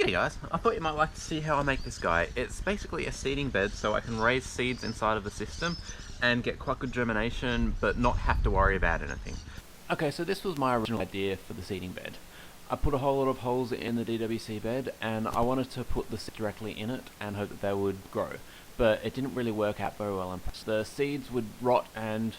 Hey guys, I thought you might like to see how I make this guy. It's basically a seeding bed so I can raise seeds inside of the system and get quite good germination but not have to worry about anything. Okay, so this was my original idea for the seeding bed. I put a whole lot of holes in the DWC bed and I wanted to put the seeds directly in it and hope that they would grow. But it didn't really work out very well. The seeds would rot and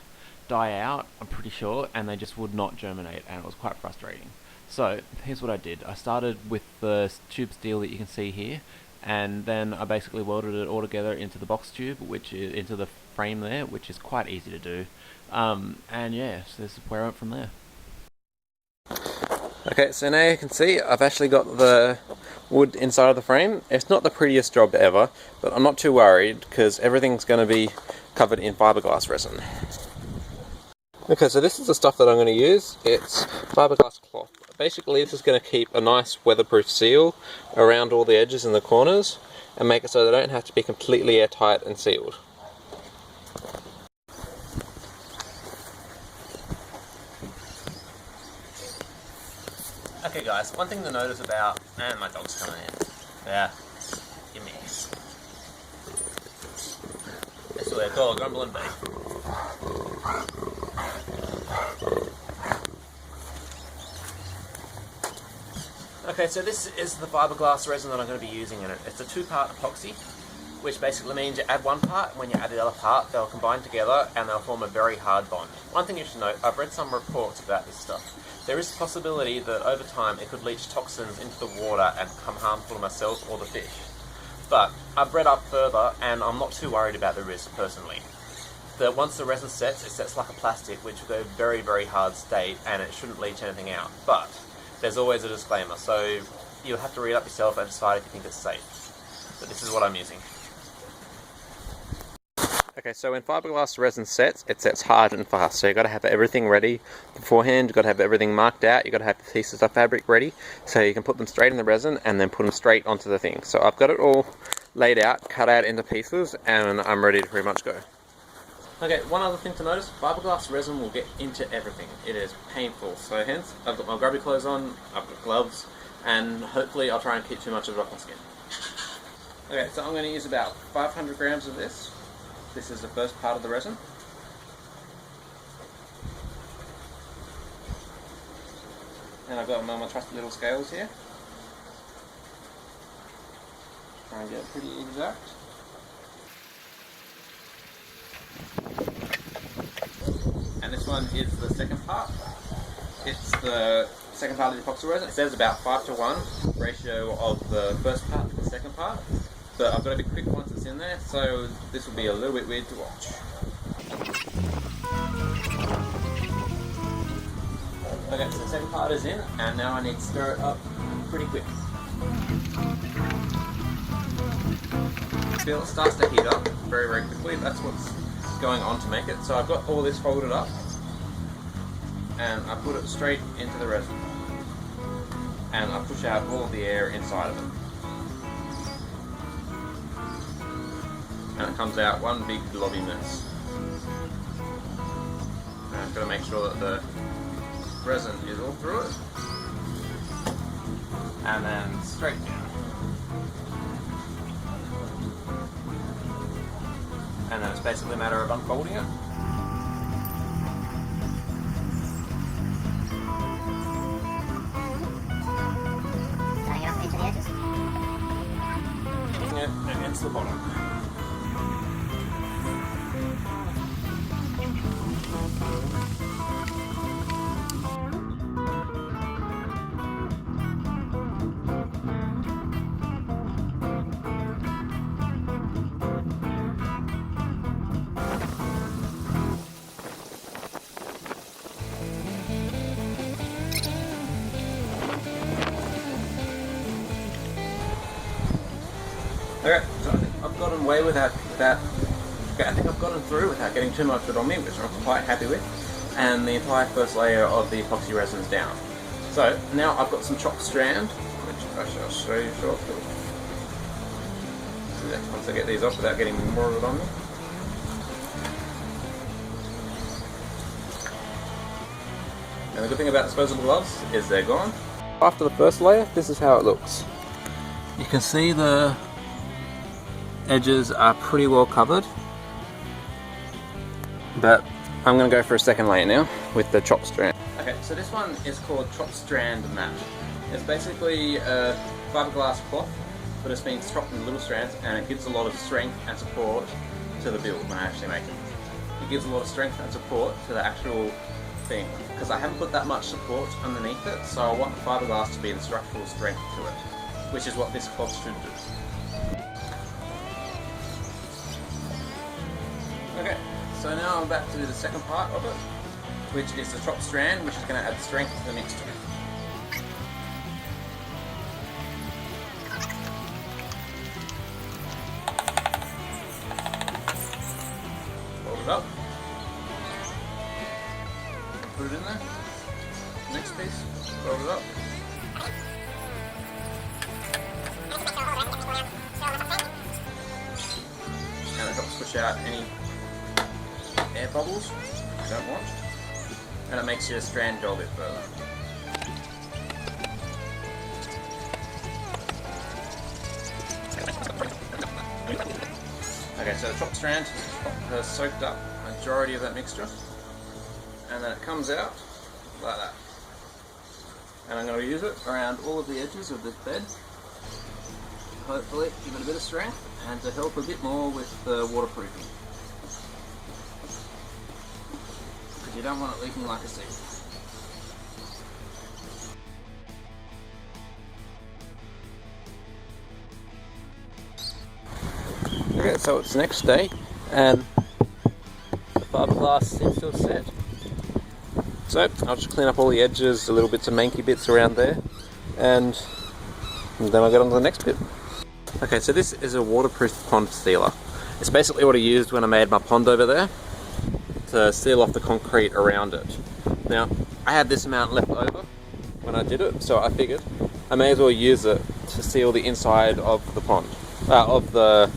die out, I'm pretty sure, and they just would not germinate, and it was quite frustrating. So here's what I did. I started with the tube steel that you can see here, and then I basically welded it all together into the box tube, which is into the frame there, which is quite easy to do. And yeah, so this is where I went from there. Okay, so now you can see I've actually got the wood inside of the frame. It's not the prettiest job ever, but I'm not too worried because everything's going to be covered in fiberglass resin. Okay, so this is the stuff that I'm going to use. It's fiberglass cloth. Basically, this is going to keep a nice weatherproof seal around all the edges and the corners and make it so they don't have to be completely airtight and sealed. Okay guys, one thing to notice about... and my dog's coming in. Yeah, give me this. That's what they call a grumbling bee. Okay, so this is the fiberglass resin that I'm going to be using in it. It's a two-part epoxy, which basically means you add one part, and when you add the other part, they'll combine together and they'll form a very hard bond. One thing you should note, I've read some reports about this stuff. There is a possibility that over time it could leach toxins into the water and become harmful to myself or the fish. But I've read up further and I'm not too worried about the risk personally. Once the resin sets, it sets like a plastic, which will go very, very hard state and it shouldn't leach anything out. But there's always a disclaimer, so you'll have to read up yourself and decide if you think it's safe. But this is what I'm using. Okay, so when fiberglass resin sets, it sets hard and fast. So you've got to have everything ready beforehand. You've got to have everything marked out. You've got to have the pieces of fabric ready so you can put them straight in the resin and then put them straight onto the thing. So I've got it all laid out, cut out into pieces, and I'm ready to pretty much go. Okay, one other thing to notice, fiberglass resin will get into everything. It is painful, so hence I've got my grubby clothes on, I've got gloves, and hopefully I'll try and keep too much of it off my skin. Okay, so I'm going to use about 500 grams of this. This is the first part of the resin. And I've got my trusty little scales here. Try and get it pretty exact. And this one is the second part. It's the second part of the epoxy resin. It says about 5:1 ratio of the first part to the second part. But I've got to be quick once it's in there, so this will be a little bit weird to watch. Okay, so the second part is in, and now I need to stir it up pretty quick. Feel it starts to heat up very, very quickly. That's what's going on to make it. So I've got all this folded up, and I put it straight into the resin, and I push out all the air inside of it. And it comes out one big blobby mess. And I've got to make sure that the resin is all through it. And then straight down. And then it's basically a matter of unfolding it. Tying it up into the edges. Putting it against the bottom. Okay, so I think I've gotten away without that. Okay, I think I've gotten through without getting too much of it on me, which I'm quite happy with. And the entire first layer of the epoxy resin's down. So now I've got some chopped strand, which I shall show you shortly. So once I get these off without getting more of it on me. And the good thing about disposable gloves is they're gone. After the first layer, this is how it looks. You can see the edges are pretty well covered, but I'm going to go for a second layer now with the chop strand. Okay, so this one is called chop strand mat. It's basically a fiberglass cloth, but it's been chopped in little strands, and it gives a lot of strength and support to the build when I actually make it. It gives a lot of strength and support to the actual thing, because I haven't put that much support underneath it, so I want the fiberglass to be the structural strength to it, which is what this cloth should do. Okay, so now I'm about to do the second part of it, which is the chop strand, which is going to add strength to the mixture. Fold it up. Put it in there. Next piece, fold it up. And it helps push out any air bubbles you don't want. And it makes your strand go a bit further. Okay, so the top strand has soaked up a majority of that mixture, and then it comes out like that. And I'm going to use it around all of the edges of this bed, hopefully give it a bit of strength and to help a bit more with the waterproofing. Because you don't want it leaking like a sieve. Okay, so it's the next day and the fiberglass seems to have set. So I'll just clean up all the edges, the little bits of manky bits around there, and then I'll get on to the next bit. Okay, so this is a waterproof pond sealer. It's basically what I used when I made my pond over there to seal off the concrete around it. Now, I had this amount left over when I did it, so I figured I may as well use it to seal the inside of the pond, of the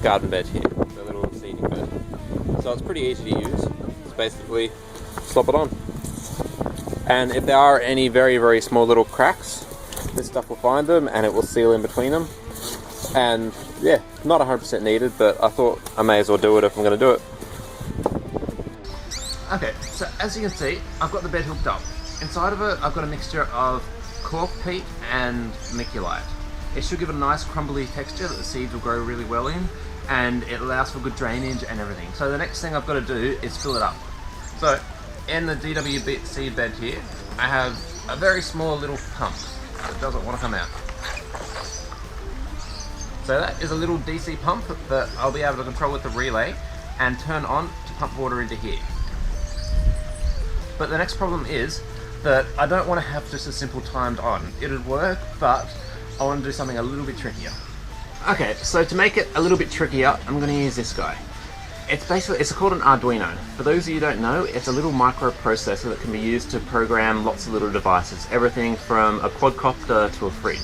garden bed here, the little seeding bed. So it's pretty easy to use. It's basically slop it on. And if there are any very, very small little cracks, this stuff will find them and it will seal in between them. And yeah, not 100% needed, but I thought I may as well do it if I'm going to do it. Okay, so as you can see, I've got the bed hooked up. Inside of it, I've got a mixture of cork peat and miculite. It should give it a nice crumbly texture that the seeds will grow really well in, and it allows for good drainage and everything. So the next thing I've got to do is fill it up. So in the DW seed bed here, I have a very small little pump that doesn't want to come out. So that is a little DC pump that I'll be able to control with the relay and turn on to pump water into here. But the next problem is that I don't want to have just a simple timed on. It would work, but I want to do something a little bit trickier. Okay, so to make it a little bit trickier, I'm going to use this guy. It's called an Arduino. For those of you who don't know, it's a little microprocessor that can be used to program lots of little devices, everything from a quadcopter to a fridge.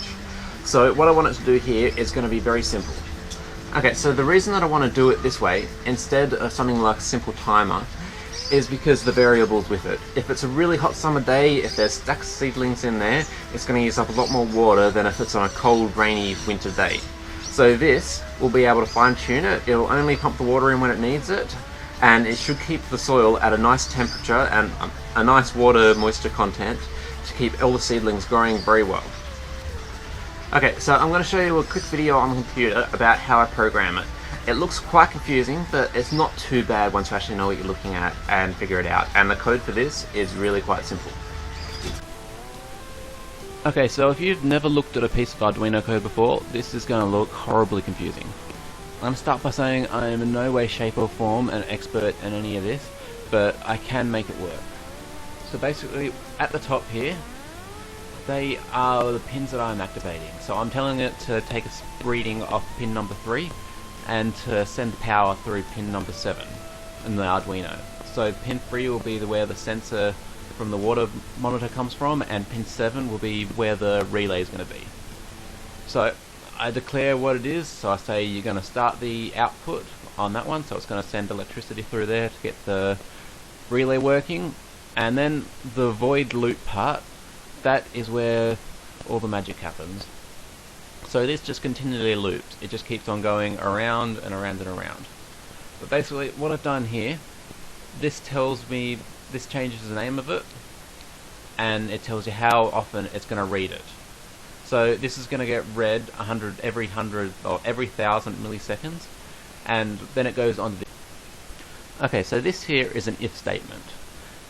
So what I want it to do here is going to be very simple. Okay, so the reason that I want to do it this way, instead of something like a simple timer, is because the variables with it. If it's a really hot summer day, if there's stacked seedlings in there, it's going to use up a lot more water than if it's on a cold, rainy winter day. So this will be able to fine tune it. It'll only pump the water in when it needs it, and it should keep the soil at a nice temperature and a nice water moisture content to keep all the seedlings growing very well. Okay, so I'm going to show you a quick video on the computer about how I program it. It looks quite confusing, but it's not too bad once you actually know what you're looking at and figure it out. And the code for this is really quite simple. Okay, so if you've never looked at a piece of Arduino code before, this is going to look horribly confusing. I'm going to start by saying I am in no way, shape or form an expert in any of this, but I can make it work. So basically, at the top here, they are the pins that I'm activating. So I'm telling it to take a reading off pin number 3 and to send the power through pin number 7 in the Arduino. So pin 3 will be where the sensor from the water monitor comes from, and pin 7 will be where the relay is going to be. So I declare what it is, so I say you're going to start the output on that one, so it's going to send electricity through there to get the relay working, and then the void loop part, that is where all the magic happens. So this just continually loops. It just keeps on going around and around and around. But basically what I've done here, this tells me, this changes the name of it, and it tells you how often it's going to read it. So this is going to get read every 1,000 milliseconds, and then it goes on to this. Okay, so this here is an if statement.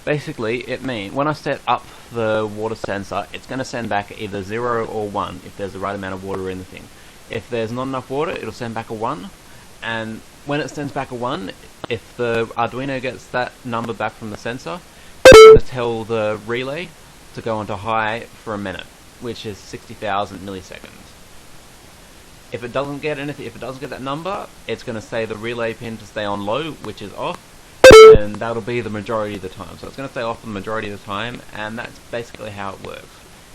Basically, it means when I set up the water sensor, it's going to send back either 0 or 1 if there's the right amount of water in the thing. If there's not enough water, it'll send back a 1, and when it sends back a 1, if the Arduino gets that number back from the sensor, it's going to tell the relay to go into high for a minute, which is 60,000 milliseconds. If it doesn't get anything, if it doesn't get that number, it's going to say the relay pin to stay on low, which is off, and that'll be the majority of the time. So it's going to stay off the majority of the time, and that's basically how it works.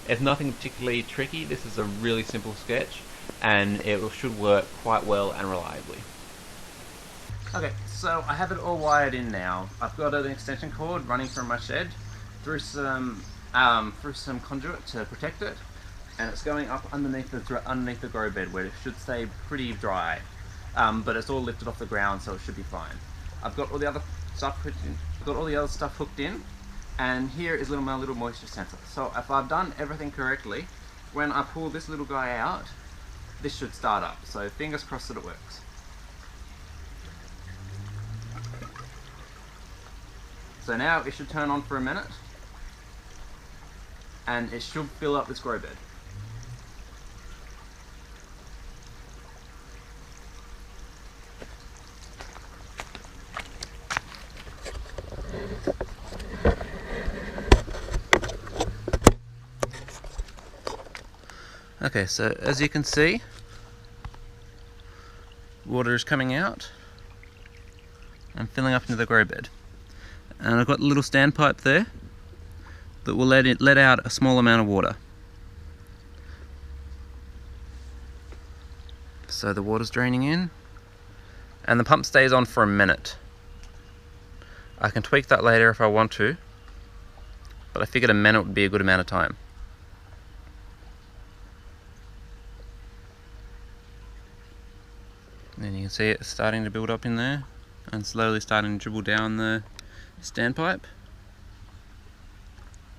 It's nothing particularly tricky. This is a really simple sketch, and it should work quite well and reliably. Okay, so I have it all wired in now. I've got an extension cord running from my shed through some conduit to protect it, and it's going up underneath the grow bed where it should stay pretty dry, but it's all lifted off the ground, so it should be fine. I've got all the other stuff hooked in, and here is my little moisture sensor. So if I've done everything correctly, when I pull this little guy out, this should start up. So fingers crossed that it works. So now it should turn on for a minute, and it should fill up this grow bed. Okay, so as you can see, water is coming out and filling up into the grow bed. And I've got a little standpipe there that will let out a small amount of water. So the water's draining in, and the pump stays on for a minute. I can tweak that later if I want to, but I figured a minute would be a good amount of time. And you can see it starting to build up in there and slowly starting to dribble down the standpipe,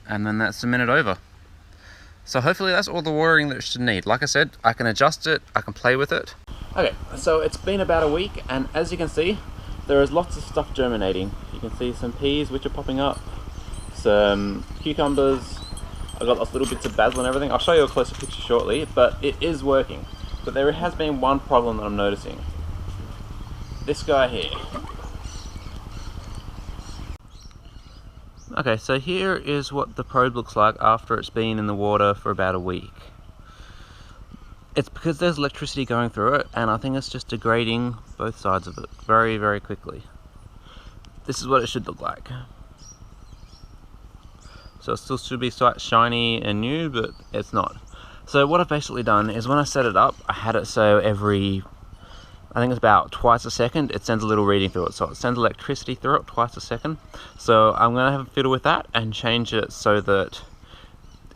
and then that's a minute over. So hopefully that's all the watering that it should need. Like I said, I can adjust it, I can play with it. Okay, so it's been about a week, and as you can see, there is lots of stuff germinating. You can see some peas which are popping up, some cucumbers, I've got lots little bits of basil and everything. I'll show you a closer picture shortly, but it is working. But there has been one problem that I'm noticing. This guy here. Okay, so here is what the probe looks like after it's been in the water for about a week. It's because there's electricity going through it, and I think it's just degrading both sides of it very, very quickly. This is what it should look like. So it still should be shiny and new, but it's not. So what I've basically done is when I set it up, I had it so I think it's about twice a second, it sends a little reading through it. So it sends electricity through it twice a second. So I'm going to have a fiddle with that and change it so that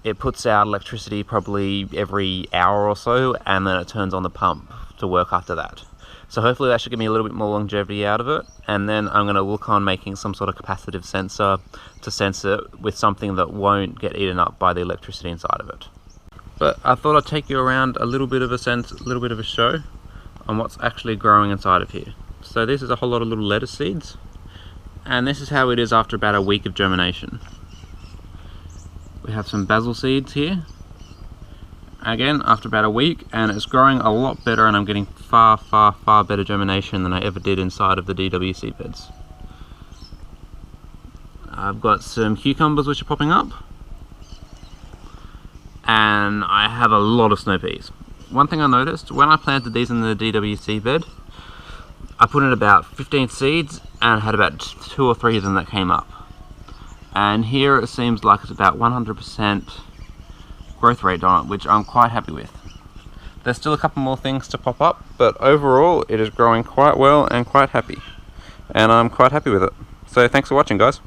it puts out electricity probably every hour or so, and then it turns on the pump to work after that. So hopefully that should give me a little bit more longevity out of it, and then I'm going to look on making some sort of capacitive sensor to sense it with something that won't get eaten up by the electricity inside of it. But I thought I'd take you around a little bit of a show on what's actually growing inside of here. So this is a whole lot of little lettuce seeds, and this is how it is after about a week of germination. We have some basil seeds here, again after about a week, and it's growing a lot better, and I'm getting far better germination than I ever did inside of the DWC beds. I've got some cucumbers which are popping up, and I have a lot of snow peas. One thing I noticed, when I planted these in the DWC bed, I put in about 15 seeds and had about 2 or 3 of them that came up. And here it seems like it's about 100% growth rate on it, which I'm quite happy with. There's still a couple more things to pop up, but overall it is growing quite well and quite happy. And I'm quite happy with it. So thanks for watching, guys.